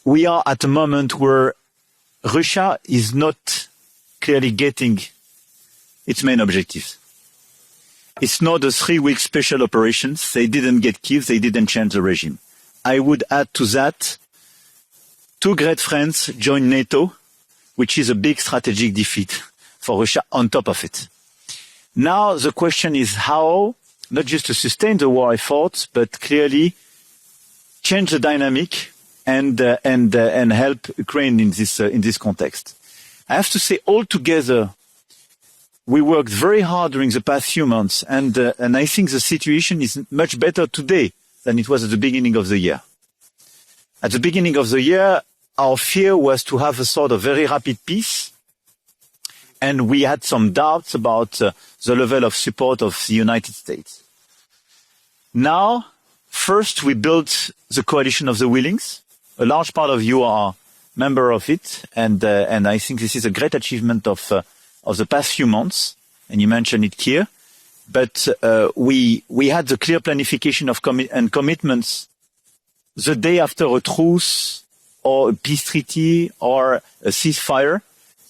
we are at a moment where Russia is not clearly getting its main objectives. It's not a 3-week special operations. They didn't get Kyiv. They didn't change the regime. I would add to that, 2 great friends joined NATO, which is a big strategic defeat for Russia on top of it. Now the question is how, not just to sustain the war effort, but clearly change the dynamic and help Ukraine in this context. I have to say, altogether, we worked very hard during the past few months, and I think the situation is much better today than it was at the beginning of the year. At the beginning of the year, our fear was to have a sort of very rapid peace, and we had some doubts about the level of support of the United States. Now, first we built the coalition of the willings. A large part of you are member of it, and I think this is a great achievement of the past few months, and you mentioned it here. But we had the clear planification of commitments the day after a truce or a peace treaty or a ceasefire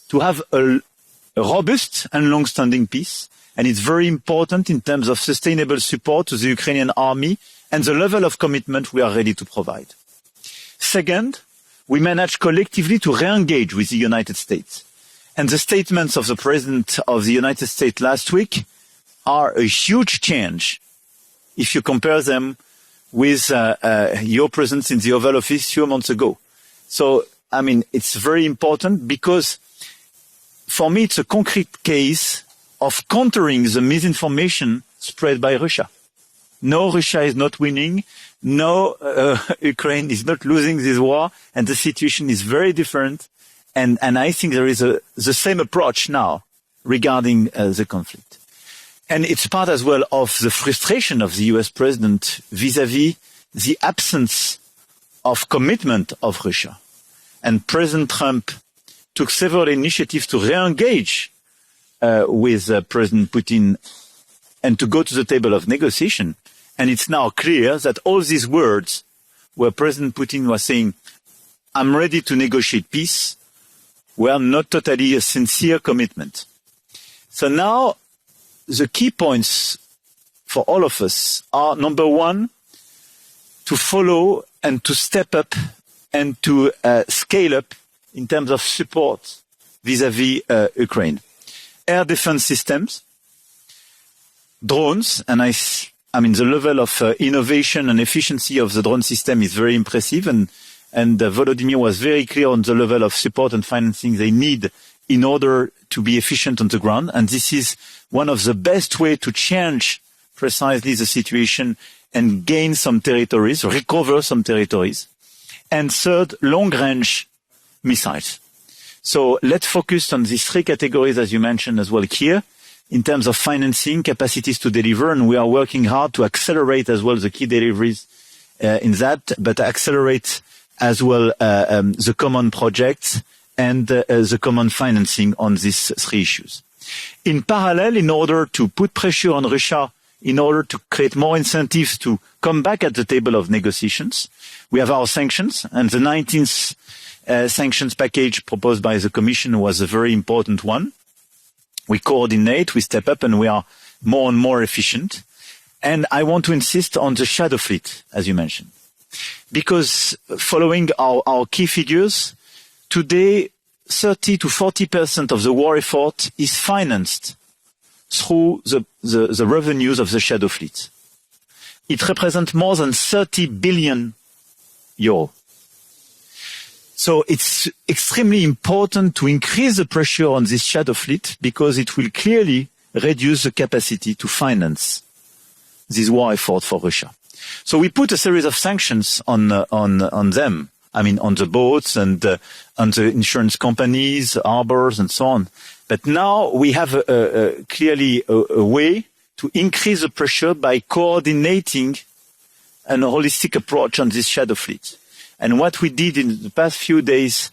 to have a robust and long-standing peace. And it's very important in terms of sustainable support to the Ukrainian army and the level of commitment we are ready to provide. Second, we managed collectively to re-engage with the United States. And the statements of the President of the United States last week are a huge change if you compare them with your presence in the Oval Office a few months ago. So, I mean, it's very important because for me it's a concrete case of countering the misinformation spread by Russia. No, Russia is not winning. No, Ukraine is not losing this war, and the situation is very different. And I think there is the same approach now regarding the conflict. And it's part as well of the frustration of the US president vis-à-vis the absence of commitment of Russia. And President Trump took several initiatives to re-engage with President Putin and to go to the table of negotiation. And it's now clear that all these words where President Putin was saying, I'm ready to negotiate peace, were not totally a sincere commitment. So now the key points for all of us are, number one, to follow and to step up and to scale up in terms of support vis-à-vis Ukraine. Air defense systems, drones, and I mean, the level of innovation and efficiency of the drone system is very impressive, and Volodymyr was very clear on the level of support and financing they need in order to be efficient on the ground. And this is one of the best ways to change precisely the situation and gain some territories, recover some territories. And third, long-range missiles. So let's focus on these 3 categories, as you mentioned as well here, in terms of financing, capacities to deliver, and we are working hard to accelerate as well the key deliveries in that, but accelerate as well the common projects and the common financing on these 3 issues. In parallel, in order to put pressure on Russia, in order to create more incentives to come back at the table of negotiations, we have our sanctions, and the 19th sanctions package proposed by the Commission was a very important one. We coordinate, we step up, and we are more and more efficient. And I want to insist on the shadow fleet, as you mentioned. Because following our key figures, today 30 to 40% of the war effort is financed through the revenues of the shadow fleet. It represents more than 30 billion euro. So it's extremely important to increase the pressure on this shadow fleet because it will clearly reduce the capacity to finance this war effort for Russia. So we put a series of sanctions on them. I mean, on the boats and on the insurance companies, harbors, and so on. But now we have clearly a way to increase the pressure by coordinating a holistic approach on this shadow fleet. And what we did in the past few days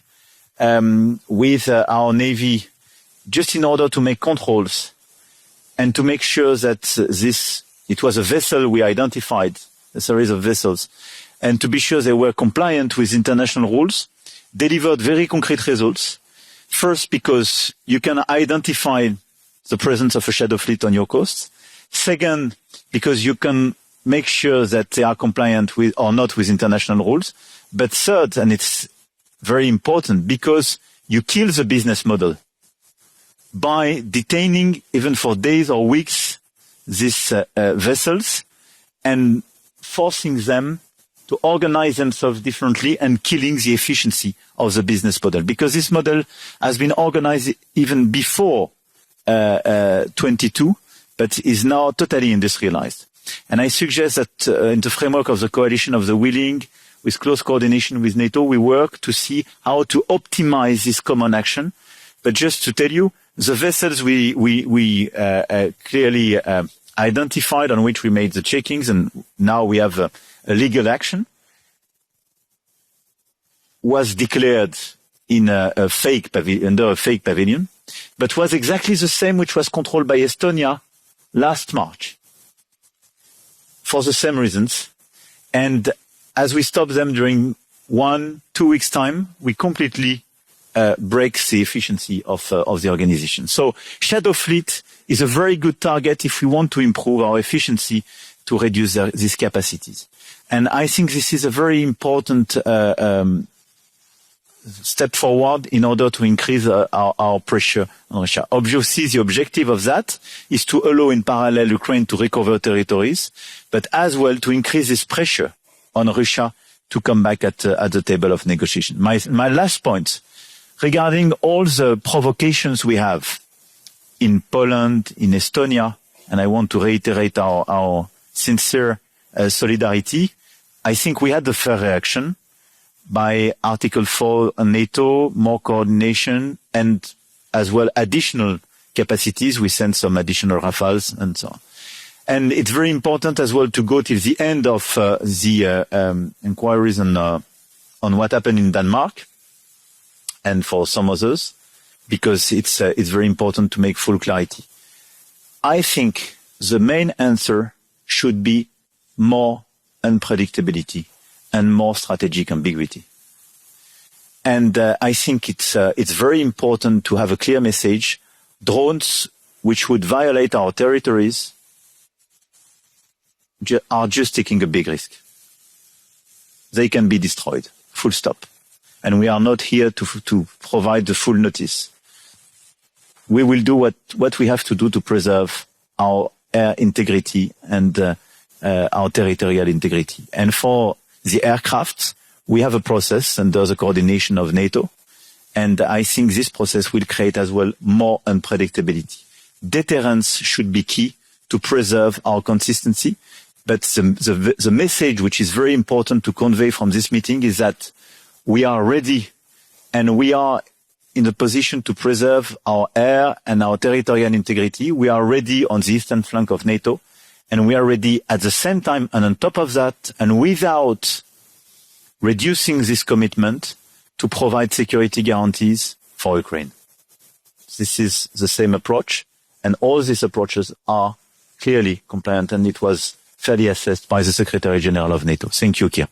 with our Navy, just in order to make controls and to make sure that it was a vessel we identified, a series of vessels, and to be sure they were compliant with international rules, delivered very concrete results. First, because you can identify the presence of a shadow fleet on your coast. Second, because you can make sure that they are compliant with or not with international rules. But third, and it's very important, because you kill the business model by detaining, even for days or weeks, these vessels and forcing them to organize themselves differently and killing the efficiency of the business model. Because this model has been organized even before 22, but is now totally industrialized. And I suggest that in the framework of the coalition of the willing, with close coordination with NATO, we work to see how to optimize this common action. But just to tell you, the vessels we clearly identified, on which we made the checkings, and now we have a legal action, was declared in under a fake pavilion, but was exactly the same which was controlled by Estonia last March, for the same reasons. And as we stop them during 1-2 weeks time, we completely break the efficiency of the organization. So shadow fleet is a very good target if we want to improve our efficiency to reduce these capacities. And I think this is a very important step forward in order to increase our pressure on Russia. Obviously, the objective of that is to allow in parallel Ukraine to recover territories, but as well to increase this pressure on Russia to come back at the table of negotiation. My last point, regarding all the provocations we have in Poland, in Estonia, and I want to reiterate our sincere solidarity, I think we had the fair reaction by Article 4 on NATO, more coordination, and as well additional capacities. We sent some additional Rafales and so on. And it's very important as well to go till the end of the inquiries on what happened in Denmark and for some others, because it's very important to make full clarity. I think the main answer should be more unpredictability and more strategic ambiguity. And I think it's very important to have a clear message. Drones which would violate our territories are just taking a big risk. They can be destroyed, full stop. And we are not here to provide the full notice. We will do what we have to do to preserve our air integrity and our territorial integrity. And for the aircraft, we have a process under the coordination of NATO. And I think this process will create as well more unpredictability. Deterrence should be key to preserve our consistency. But the message which is very important to convey from this meeting is that we are ready and we are in a position to preserve our air and our territorial integrity. We are ready on the eastern flank of NATO, and we are ready at the same time and on top of that, and without reducing this commitment, to provide security guarantees for Ukraine. This is the same approach, and all these approaches are clearly compliant, and it was fairly assessed by the Secretary General of NATO. Thank you, Keir.